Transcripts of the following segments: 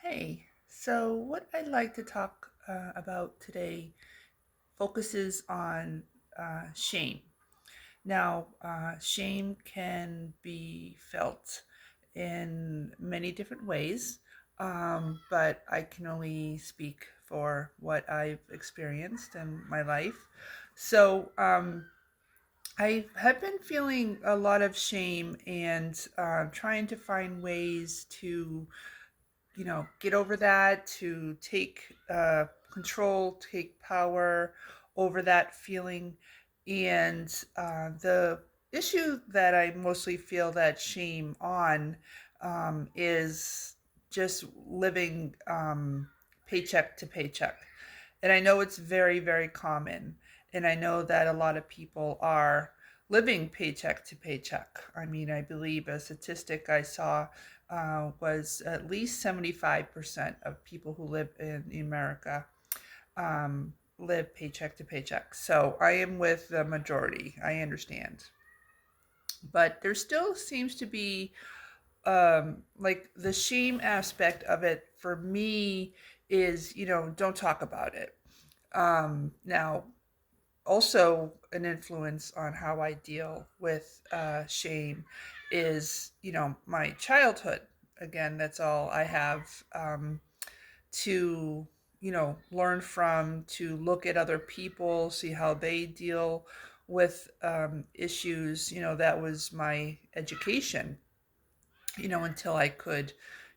Hey, so what I'd like to talk about today focuses on shame. Now, shame can be felt in many different ways, but I can only speak for what I've experienced in my life. So, I have been feeling a lot of shame and trying to find ways to get over that, to take control, take power over that feeling. And the issue that I mostly feel that shame on is just living paycheck to paycheck. And I know it's very, very common. And I know that a lot of people are living paycheck to paycheck. I mean, I believe a statistic I saw was at least 75% of people who live in America live paycheck to paycheck. So I am with the majority. I understand. But there still seems to be like the shame aspect of it for me is, don't talk about it. Now, also an influence on how I deal with shame is, my childhood. Again, that's all I have to, learn from, to look at other people, see how they deal with issues. That was my education, until I could,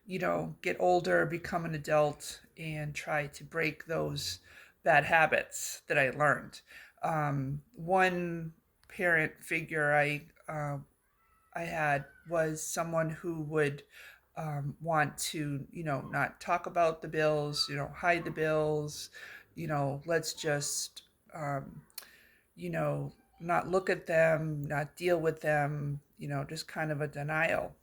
get older, become an adult, and try to break those bad habits that I learned. One parent figure I had was someone who would want to, not talk about the bills, hide the bills, let's just, um, you know, not look at them, not deal with them, just kind of a denial.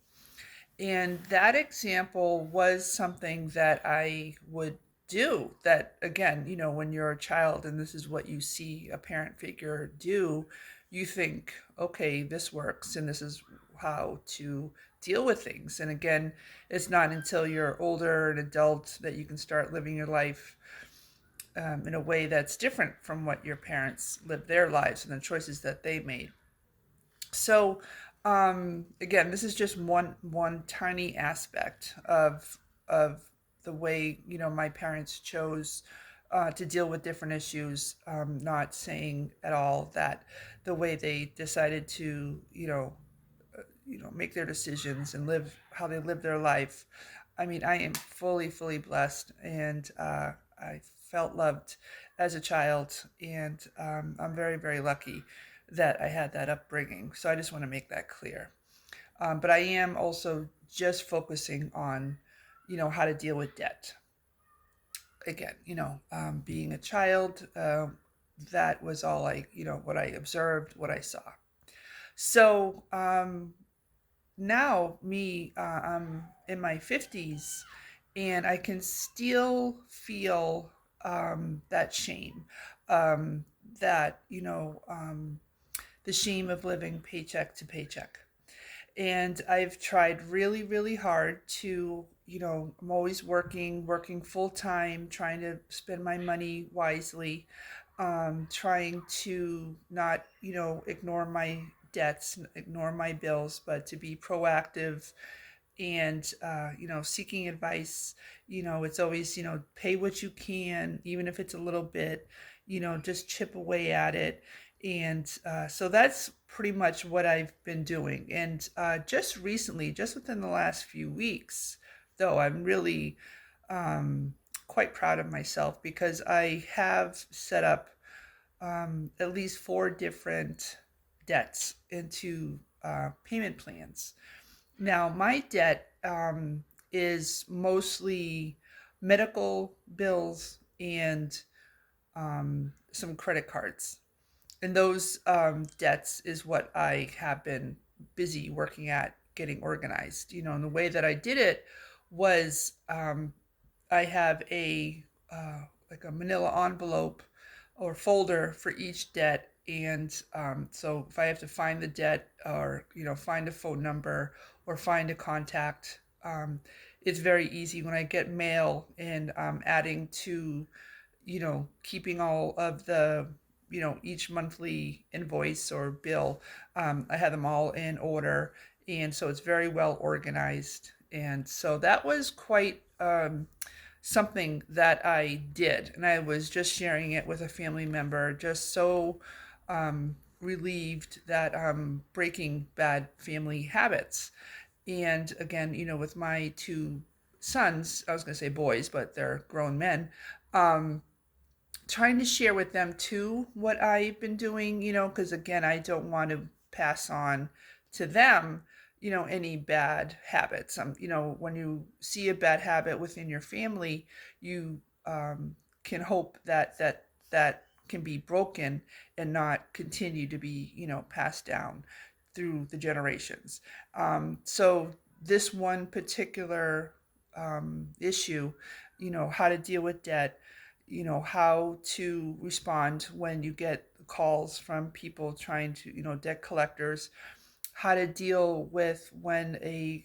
And that example was something that I would do. That, again, when you're a child and this is what you see a parent figure do, you think, okay, this works and this is how to deal with things. And again, it's not until you're older, an adult, that you can start living your life in a way that's different from what your parents lived their lives and the choices that they made. So, again, this is just one tiny aspect of the way, my parents chose to deal with different issues. Not saying at all that the way they decided to, make their decisions and live how they live their life. I mean, I am fully, fully blessed, and I felt loved as a child, and I'm very, very lucky that I had that upbringing. So I just want to make that clear. But I am also just focusing on, how to deal with debt. Again, being a child, that was all what I observed, what I saw. So now, I'm in my 50s, and I can still feel that shame, um, that, the shame of living paycheck to paycheck. And I've tried really, really hard to, I'm always working full time, trying to spend my money wisely, trying to not, ignore my debts, ignore my bills, but to be proactive and, seeking advice. It's always, pay what you can, even if it's a little bit, just chip away at it. And so that's pretty much what I've been doing. And just recently, just within the last few weeks, though, I'm really um, quite proud of myself because I have set up at least four different debts into payment plans. Now, my debt is mostly medical bills and some credit cards. And those debts is what I have been busy working at getting organized. And the way that I did it was I have a like a manila envelope or folder for each debt. And so if I have to find the debt or, find a phone number or find a contact, it's very easy when I get mail and adding to, keeping all of the, each monthly invoice or bill. I have them all in order. And so it's very well organized. And so that was quite something that I did. And I was just sharing it with a family member, just so relieved that I'm breaking bad family habits. And again, with my two sons, I was going to say boys, but they're grown men, um, trying to share with them too what I've been doing, because again, I don't want to pass on to them, any bad habits. When you see a bad habit within your family, you can hope that can be broken and not continue to be, passed down through the generations. So this one particular issue, how to deal with debt, how to respond when you get calls from people trying to, debt collectors, how to deal with when a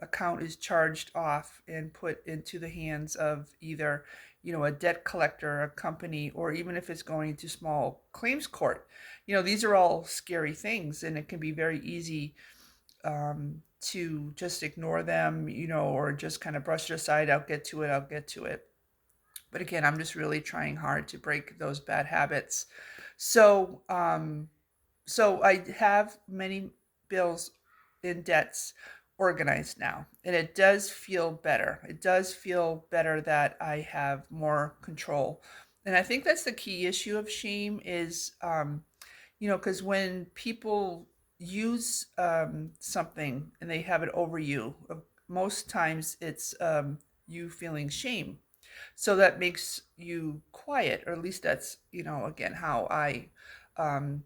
account is charged off and put into the hands of either, a debt collector, a company, or even if it's going to small claims court. These are all scary things, and it can be very easy to just ignore them, or just kind of brush it aside. I'll get to it. I'll get to it. But again, I'm just really trying hard to break those bad habits. So, so I have many bills and debts organized now, and it does feel better. It does feel better that I have more control. And I think that's the key issue of shame is, because when people use something and they have it over you, most times it's you feeling shame, so that makes you quiet, or at least that's, again, how I, um,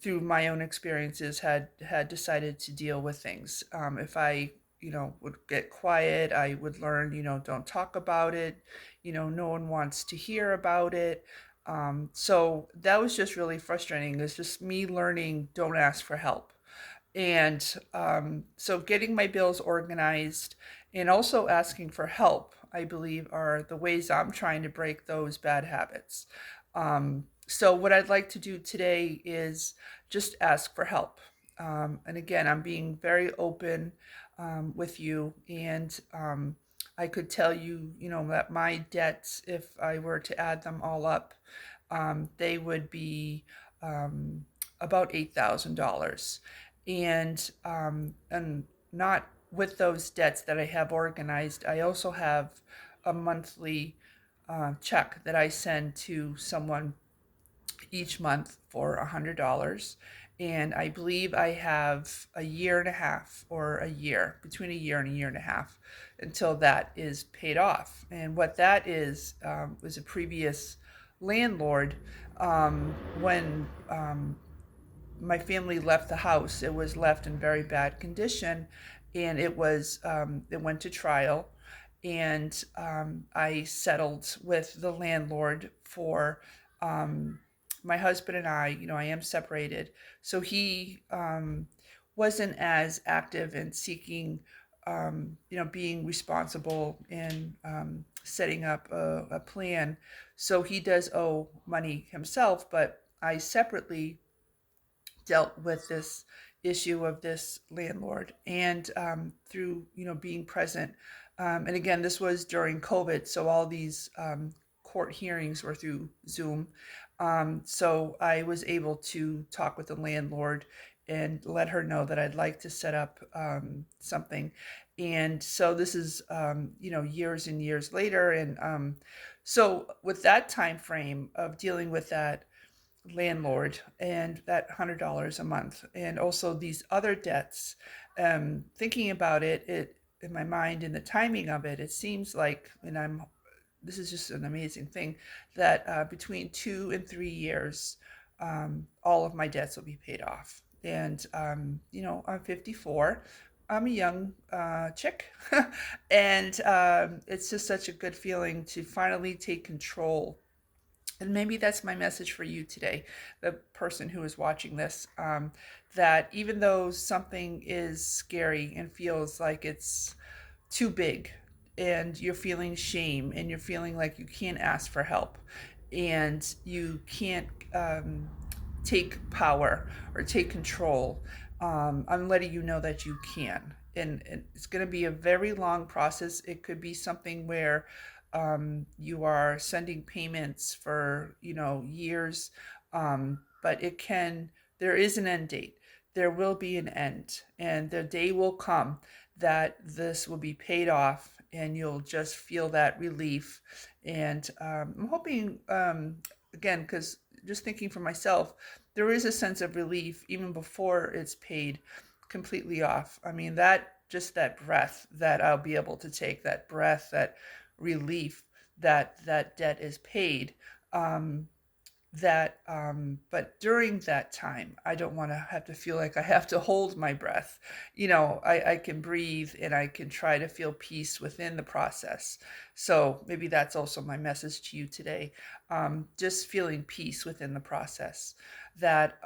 through my own experiences, had decided to deal with things. If I, would get quiet, I would learn, don't talk about it. No one wants to hear about it. So that was just really frustrating. It's just me learning, don't ask for help. And so getting my bills organized and also asking for help, I believe, are the ways I'm trying to break those bad habits. So, what I'd like to do today is just ask for help. And again, I'm being very open with you. And I could tell you, that my debts, if I were to add them all up, they would be about $8,000. And not with those debts that I have organized. I also have a monthly check that I send to someone each month for $100. And I believe I have a year and a half, or a year, between a year and a year and a half, until that is paid off. And what that is was a previous landlord. When my family left the house, it was left in very bad condition, and it went to trial, and I settled with the landlord for my husband and I. I am separated, so he wasn't as active in seeking, being responsible in setting up a plan. So he does owe money himself, but I separately dealt with this issue of this landlord, and through, being present. And again, this was during COVID, so all these court hearings were through Zoom. So I was able to talk with the landlord and let her know that I'd like to set up something. And so this is, years and years later. And so with that time frame of dealing with that landlord and that $100 a month, and also these other debts, thinking about it in my mind and the timing of it, it seems like, and this is just an amazing thing, that between 2 and 3 years, all of my debts will be paid off. And I'm 54. I'm a young chick, and it's just such a good feeling to finally take control. And maybe that's my message for you today, the person who is watching this, that even though something is scary and feels like it's too big, and you're feeling shame, and you're feeling like you can't ask for help, and you can't take power or take control. I'm letting you know that you can. And it's going to be a very long process. It could be something where you are sending payments for, years. But there is an end date. There will be an end, and the day will come that this will be paid off, and you'll just feel that relief. And I'm hoping, again, because just thinking for myself, there is a sense of relief even before it's paid completely off. I mean, that breath that I'll be able to take, that breath, that relief that that debt is paid. But during that time, I don't want to have to feel like I have to hold my breath. I can breathe, and I can try to feel peace within the process. So maybe that's also my message to you today. Just feeling peace within the process. That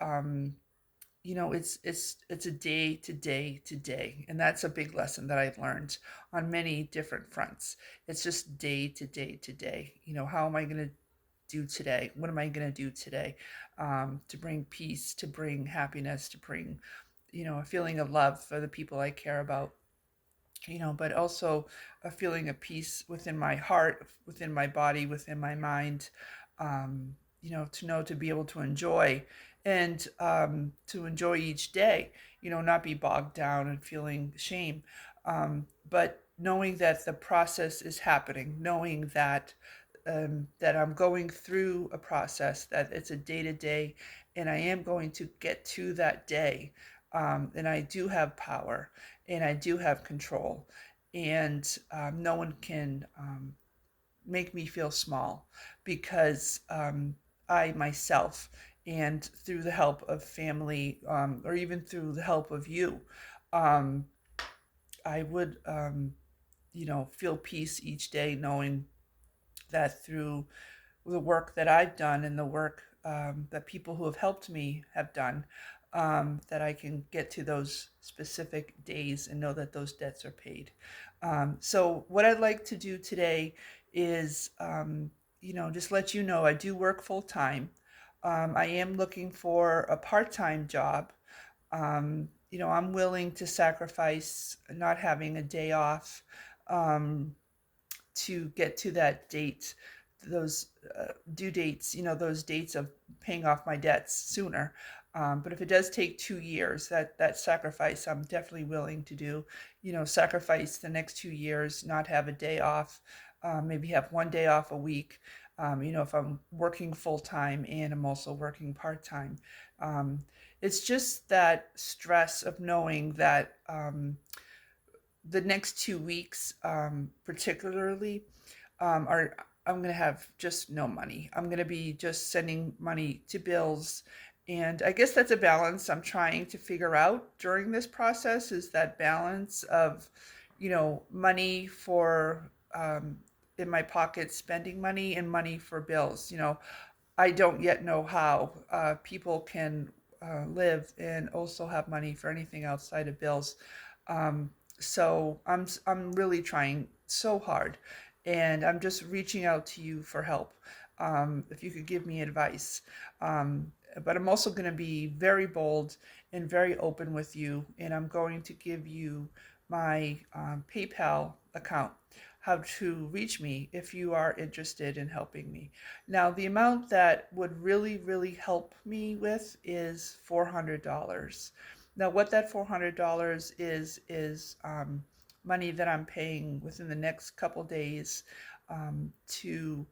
it's a day to day to day, and that's a big lesson that I've learned on many different fronts. It's just day to day to day. How am I going to do today? What am I going to do today, to bring peace, to bring happiness, to bring, a feeling of love for the people I care about, but also a feeling of peace within my heart, within my body, within my mind, to be able to enjoy, and to enjoy each day, not be bogged down and feeling shame, but knowing that the process is happening, knowing that I'm going through a process, that it's a day to day, and I am going to get to that day. And I do have power, and I do have control, and no one can make me feel small, because I myself, and through the help of family, or even through the help of you, um, I would, feel peace each day, knowing that through the work that I've done, and the work that people who have helped me have done, that I can get to those specific days and know that those debts are paid. So, what I'd like to do today is, just let you know I do work full time. I am looking for a part time job. I'm willing to sacrifice not having a day off, um, to get to that date, those due dates, those dates of paying off my debts sooner. But if it does take 2 years, that sacrifice I'm definitely willing to do. Sacrifice the next 2 years, not have a day off, maybe have one day off a week. If I'm working full time and I'm also working part time, um, it's just that stress of knowing that. The next 2 weeks, particularly, are I'm going to have just no money. I'm going to be just sending money to bills. And I guess that's a balance I'm trying to figure out during this process, is that balance of, money for, in my pocket, spending money, and money for bills. I don't yet know how people can live and also have money for anything outside of bills. Um, so I'm really trying so hard, and I'm just reaching out to you for help. If you could give me advice. But I'm also going to be very bold and very open with you, and I'm going to give you my PayPal account, how to reach me if you are interested in helping me. Now, the amount that would really, really help me with is $400. Now, what that $400 is money that I'm paying within the next couple days, to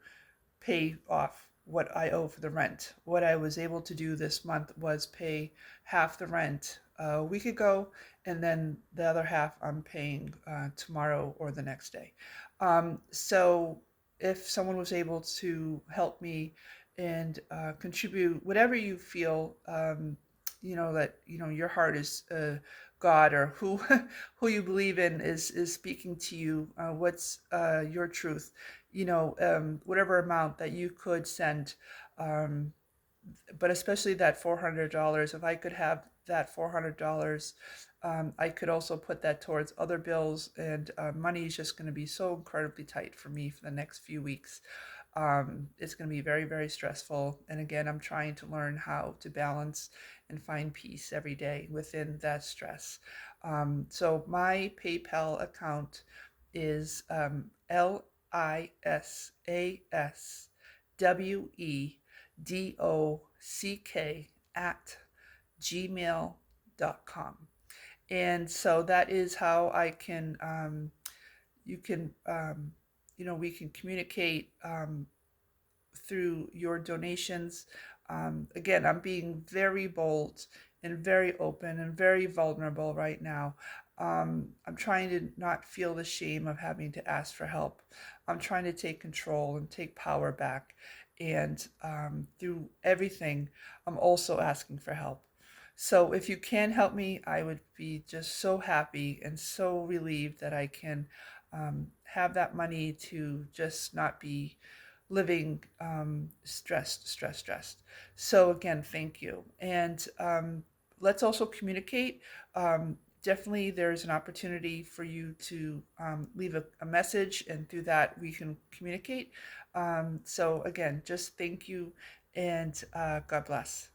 pay off what I owe for the rent. What I was able to do this month was pay half the rent a week ago, and then the other half I'm paying tomorrow or the next day. So if someone was able to help me and contribute whatever you feel, that your heart is, God, or who who you believe in is speaking to you. What's your truth? Whatever amount that you could send, um, but especially that $400. If I could have that $400 I could also put that towards other bills, and money is just going to be so incredibly tight for me for the next few weeks. It's going to be very, very stressful. And again, I'm trying to learn how to balance and find peace every day within that stress. So my PayPal account is LISASWEDOCK at gmail.com. And so that is how I can, you can, we can communicate through your donations. Again, I'm being very bold and very open and very vulnerable right now. I'm trying to not feel the shame of having to ask for help. I'm trying to take control and take power back. And through everything, I'm also asking for help. So if you can help me, I would be just so happy and so relieved that I can have that money to just not be living stressed. So again, thank you. And let's also communicate. Definitely, there's an opportunity for you to leave a message, and through that, we can communicate. So again, just thank you, and God bless.